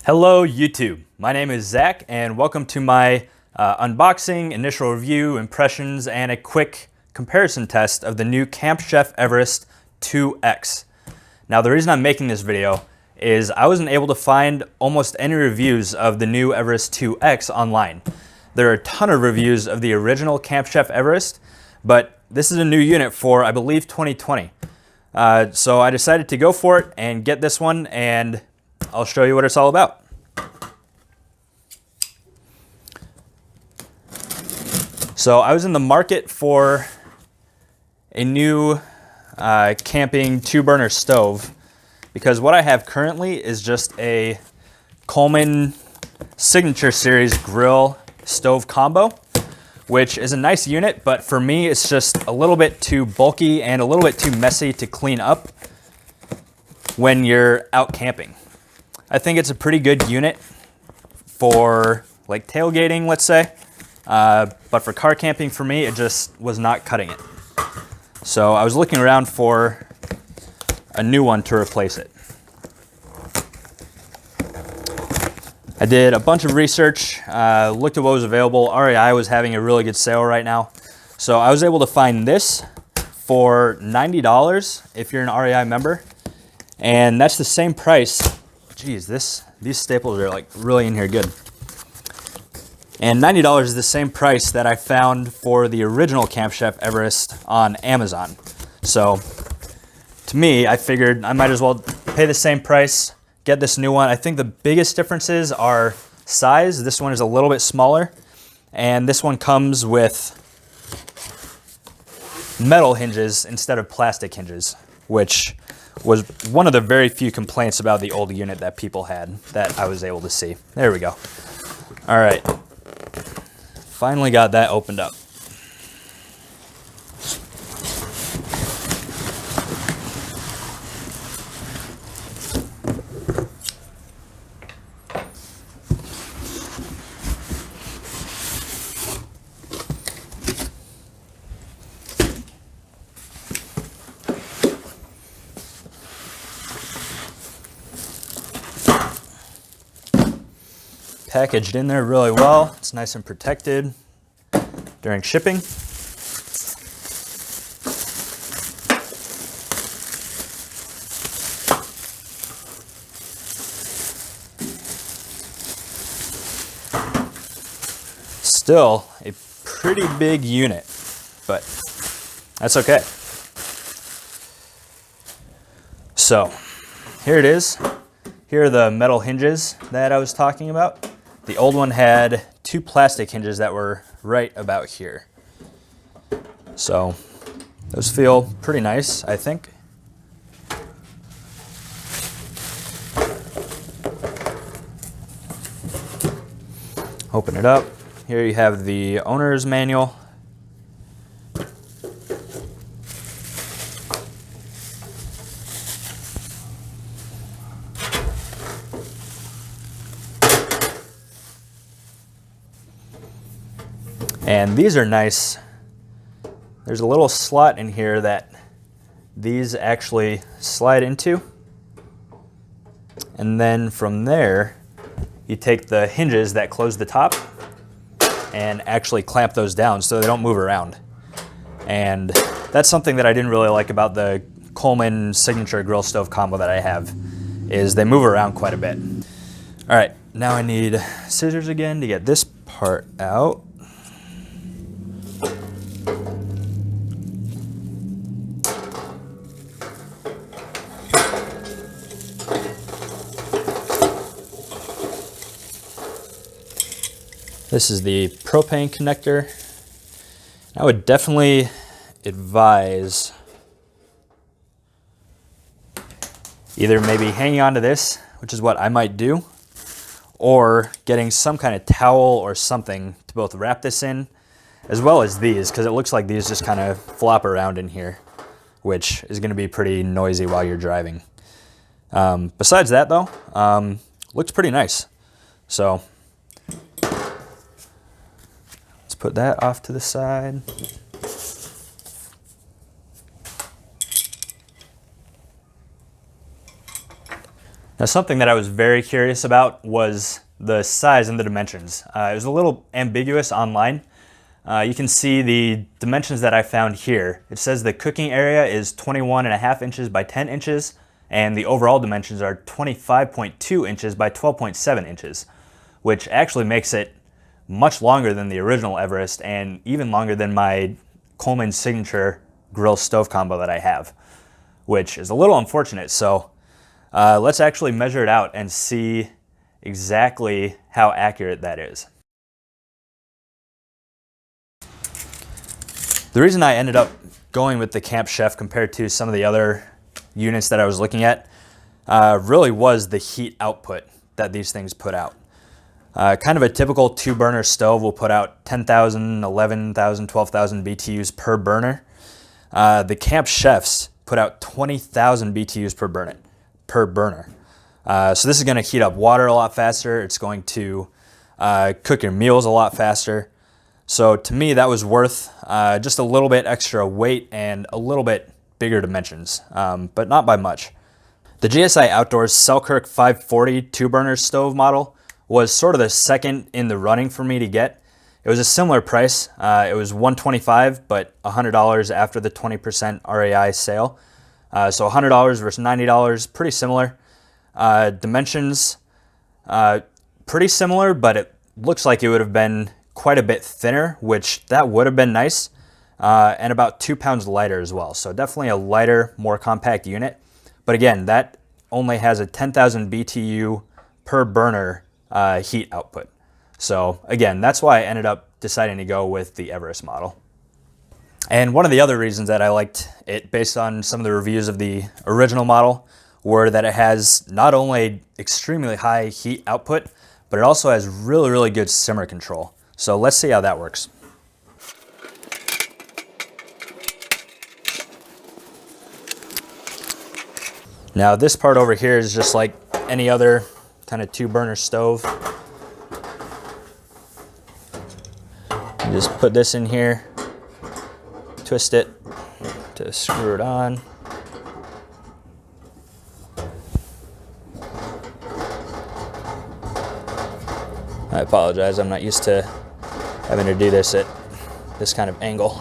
Hello YouTube, my name is Zach and welcome to my unboxing, initial review, impressions, and a quick comparison test of the new Camp Chef Everest 2X. Now the reason I'm making this video is I wasn't able to find almost any reviews of the new Everest 2X online. There are a ton of reviews of the original Camp Chef Everest, but this is a new unit for, I believe, 2020. So I decided to go for it and get this one, and I'll show you what it's all about. So I was in the market for a new camping 2-burner stove because what I have currently is just a Coleman Signature Series Grill stove combo, which is a nice unit, but for me it's just a little bit too bulky and a little bit too messy to clean up when you're out camping. I think it's a pretty good unit for like tailgating, let's say, but for car camping for me, it just was not cutting it. So I was looking around for a new one to replace it. I did a bunch of research, looked at what was available. REI was having a really good sale right now. So I was able to find this for $90 if you're an REI member. And that's the same price. Geez, these staples are like really in here good. And $90 is the same price that I found for the original Camp Chef Everest on Amazon. So to me, I figured I might as well pay the same price, get this new one. I think the biggest differences are size. This one is a little bit smaller, and this one comes with metal hinges instead of plastic hinges, which was one of the very few complaints about the old unit that people had that I was able to see. There we go. All right. Finally got that opened up. Packaged in there really well. It's nice and protected during shipping. Still a pretty big unit, but that's okay. So here it is. Here are the metal hinges that I was talking about. The old one had 2 plastic hinges that were right about here. So those feel pretty nice, I think. Open it up. Here you have the owner's manual. And these are nice. There's a little slot in here that these actually slide into. And then from there, you take the hinges that close the top and actually clamp those down so they don't move around. And that's something that I didn't really like about the Coleman Signature Grill stove combo that I have, is they move around quite a bit. All right, now I need scissors again to get this part out. This is the propane connector. I would definitely advise either maybe hanging on to this, which is what I might do, or getting some kind of towel or something to both wrap this in, as well as these, because it looks like these just kind of flop around in here, which is going to be pretty noisy while you're driving. Besides that though, looks pretty nice. So put that off to the side. Now, something that I was very curious about was the size and the dimensions. It was a little ambiguous online. You can see the dimensions that I found here. It says the cooking area is 21.5 inches by 10 inches, and the overall dimensions are 25.2 inches by 12.7 inches, which actually makes it much longer than the original Everest and even longer than my Coleman Signature Grill stove combo that I have, which is a little unfortunate. So let's actually measure it out and see exactly how accurate that is. The reason I ended up going with the Camp Chef compared to some of the other units that I was looking at really was the heat output that these things put out. Kind of a typical 2-burner stove will put out 10,000, 11,000, 12,000 BTUs per burner. The Camp Chefs put out 20,000 BTUs per burner. So this is going to heat up water a lot faster. It's going to cook your meals a lot faster. So to me, that was worth just a little bit extra weight and a little bit bigger dimensions, but not by much. The GSI Outdoors Selkirk 540 2-burner stove model was sort of the second in the running for me to get. It was a similar price. It was $125, but $100 after the 20% RAI sale. So $100 versus $90, pretty similar. Dimensions, pretty similar, but it looks like it would have been quite a bit thinner, which that would have been nice, and about 2 pounds lighter as well. So definitely a lighter, more compact unit. But again, that only has a 10,000 BTU per burner heat output. So again, that's why I ended up deciding to go with the Everest model. And one of the other reasons that I liked it, based on some of the reviews of the original model, were that it has not only extremely high heat output, but it also has really, really good simmer control. So let's see how that works. Now this part over here is just like any other kind of 2-burner stove. You just put this in here, twist it to screw it on. I apologize, I'm not used to having to do this at this kind of angle.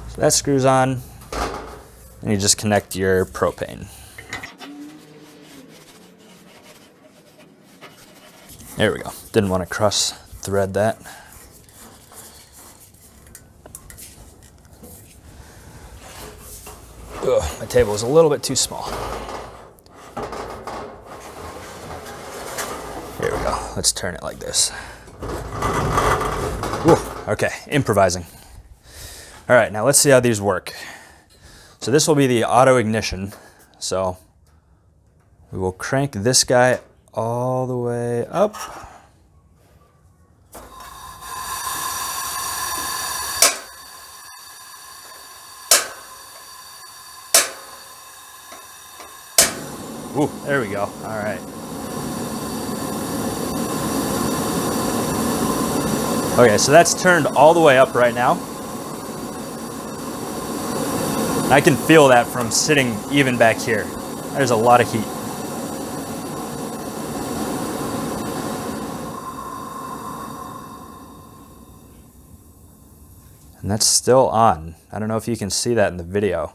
So that screws on, and you just connect your propane. There we go. Didn't want to cross thread that. Ugh, my table is a little bit too small. Here we go. Let's turn it like this. Whew, okay, improvising. All right, now let's see how these work. So this will be the auto ignition. So we will crank this guy all the way up. Ooh, there we go. All right. Okay, so that's turned all the way up right now. I can feel that from sitting even back here. There's a lot of heat. And that's still on. I don't know if you can see that in the video.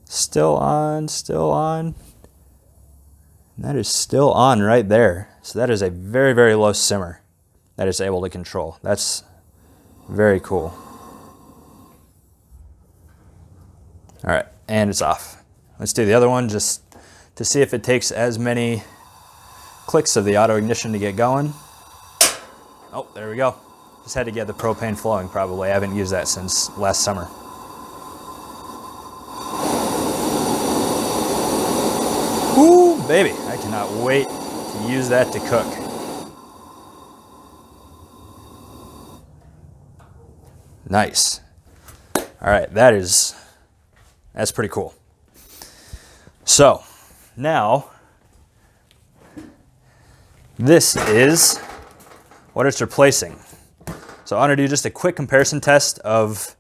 Still on, still on. And that is still on right there. So that is a very, very low simmer that it's able to control. That's very cool. All right, and it's off. Let's do the other one just to see if it takes as many clicks of the auto ignition to get going. Oh, there we go. Just had to get the propane flowing probably. I haven't used that since last summer. Ooh, baby, I cannot wait to use that to cook. Nice. All right, that's pretty cool. So now this is what it's replacing. So I want to do just a quick comparison test of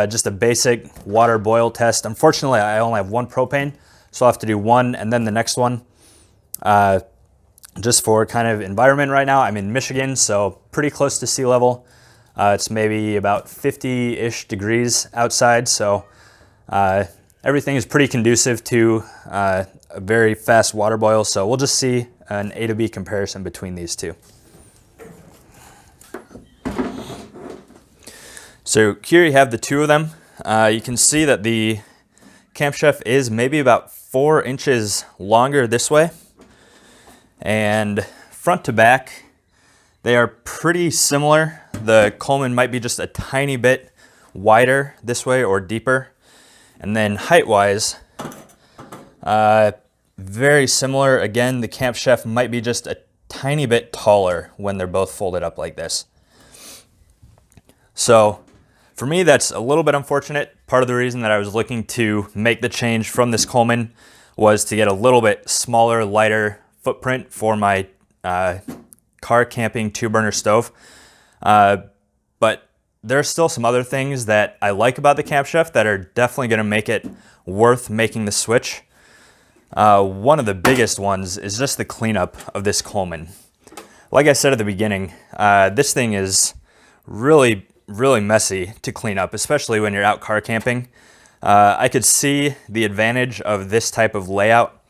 just a basic water boil test. Unfortunately, I only have one propane, so I'll have to do one and then the next one. Just for kind of environment right now, I'm in Michigan, so pretty close to sea level. It's maybe about 50-ish degrees outside, so everything is pretty conducive to a very fast water boil. So we'll just see an A to B comparison between these two. So here you have the two of them. You can see that the Camp Chef is maybe about 4 inches longer this way, and front to back they are pretty similar. The Coleman might be just a tiny bit wider this way or deeper, and then height-wise, very similar. Again, the Camp Chef might be just a tiny bit taller when they're both folded up like this. So for me, that's a little bit unfortunate. Part of the reason that I was looking to make the change from this Coleman was to get a little bit smaller, lighter footprint for my car camping 2-burner stove. But there are still some other things that I like about the Camp Chef that are definitely going to make it worth making the switch. One of the biggest ones is just the cleanup of this Coleman. Like I said at the beginning, this thing is really messy to clean up, especially when you're out car camping. I could see the advantage of this type of layout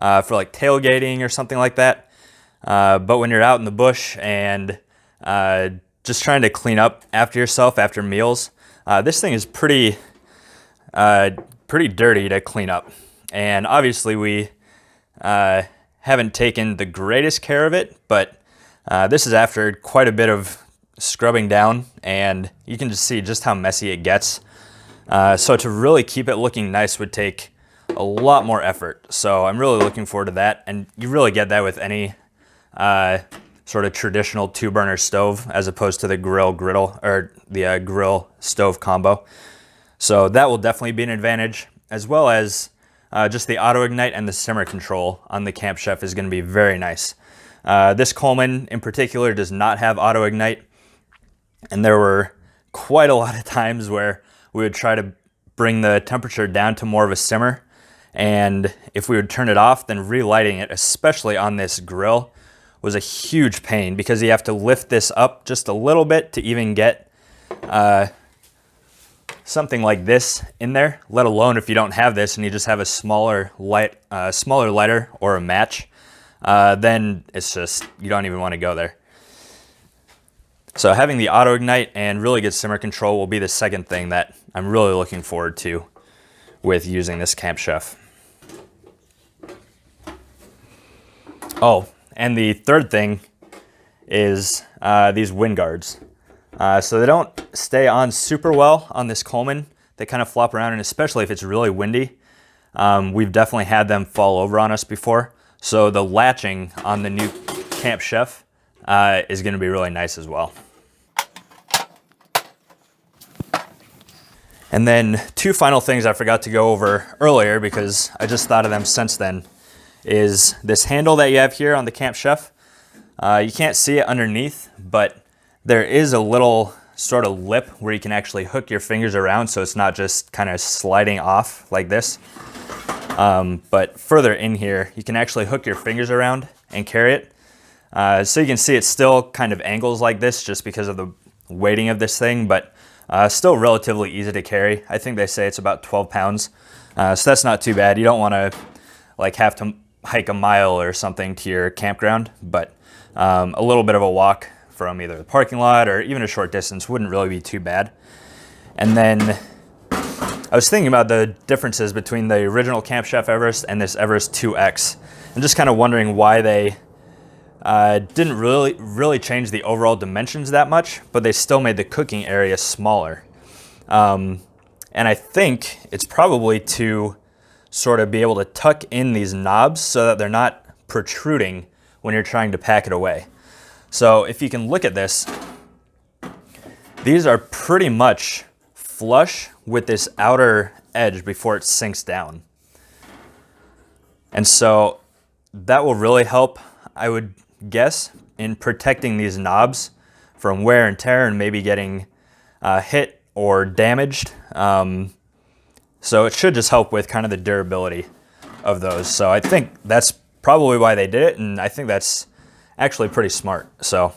for like tailgating or something like that. But when you're out in the bush and just trying to clean up after yourself after meals, this thing is pretty dirty to clean up. And obviously we haven't taken the greatest care of it, but this is after quite a bit of scrubbing down, and you can just see just how messy it gets. So to really keep it looking nice would take a lot more effort. So I'm really looking forward to that, and you really get that with any sort of traditional 2-burner stove as opposed to the griddle or the grill stove combo. So that will definitely be an advantage, as well as just the auto ignite and the simmer control on the Camp Chef is going to be very nice. This Coleman in particular does not have auto ignite, and there were quite a lot of times where we would try to bring the temperature down to more of a simmer, and if we would turn it off, then relighting it, especially on this grill, was a huge pain because you have to lift this up just a little bit to even get something like this in there, let alone if you don't have this and you just have a smaller lighter or a match, then it's just, you don't even want to go there. So having the auto ignite and really good simmer control will be the second thing that I'm really looking forward to with using this Camp Chef. Oh, and the third thing is these wind guards. So they don't stay on super well on this Coleman. They kind of flop around, and especially if it's really windy, we've definitely had them fall over on us before. So the latching on the new Camp Chef is going to be really nice as well. And then two final things I forgot to go over earlier because I just thought of them since then is this handle that you have here on the Camp Chef. You can't see it underneath, but there is a little sort of lip where you can actually hook your fingers around so it's not just kind of sliding off like this. But further in here, you can actually hook your fingers around and carry it. So you can see it still kind of angles like this just because of the weighting of this thing, but still relatively easy to carry. I think they say it's about 12 pounds. So that's not too bad. You don't want to like have to hike a mile or something to your campground, but a little bit of a walk from either the parking lot or even a short distance wouldn't really be too bad. And then I was thinking about the differences between the original Camp Chef Everest and this Everest 2X, and just kind of wondering why they didn't really change the overall dimensions that much, but they still made the cooking area smaller. And I think it's probably to sort of be able to tuck in these knobs so that they're not protruding when you're trying to pack it away. So if you can look at this, these are pretty much flush with this outer edge before it sinks down. And so that will really help, I would guess, in protecting these knobs from wear and tear and maybe getting hit or damaged. So it should just help with kind of the durability of those. So I think that's probably why they did it, and I think that's actually pretty smart. So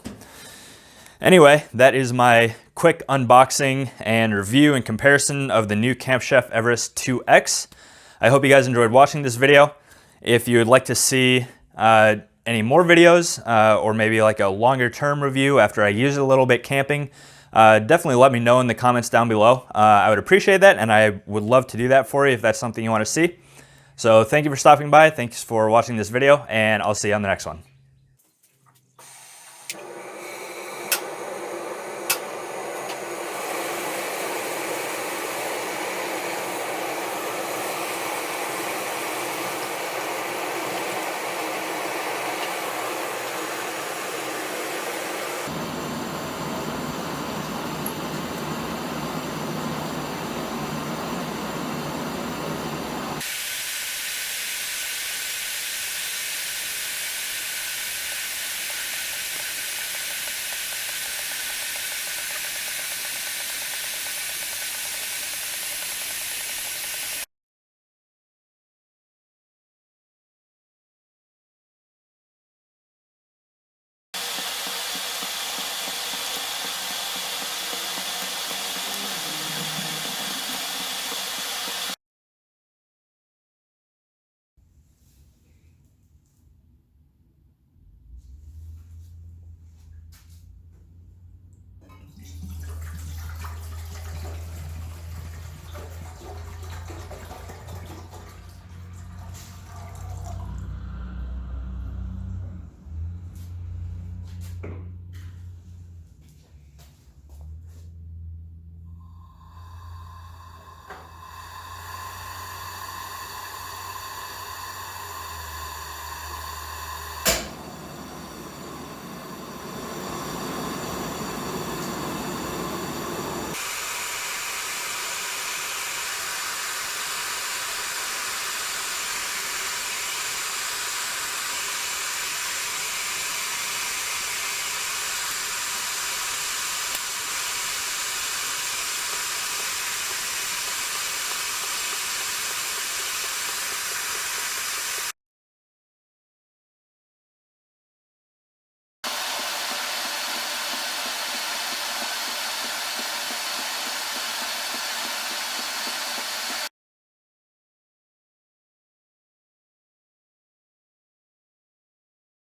anyway, that is my quick unboxing and review and comparison of the new Camp Chef Everest 2X. I hope you guys enjoyed watching this video. If you would like to see any more videos or maybe like a longer term review after I use it a little bit camping, definitely let me know in the comments down below. I would appreciate that, and I would love to do that for you if that's something you want to see. So thank you for stopping by. Thanks for watching this video, and I'll see you on the next one.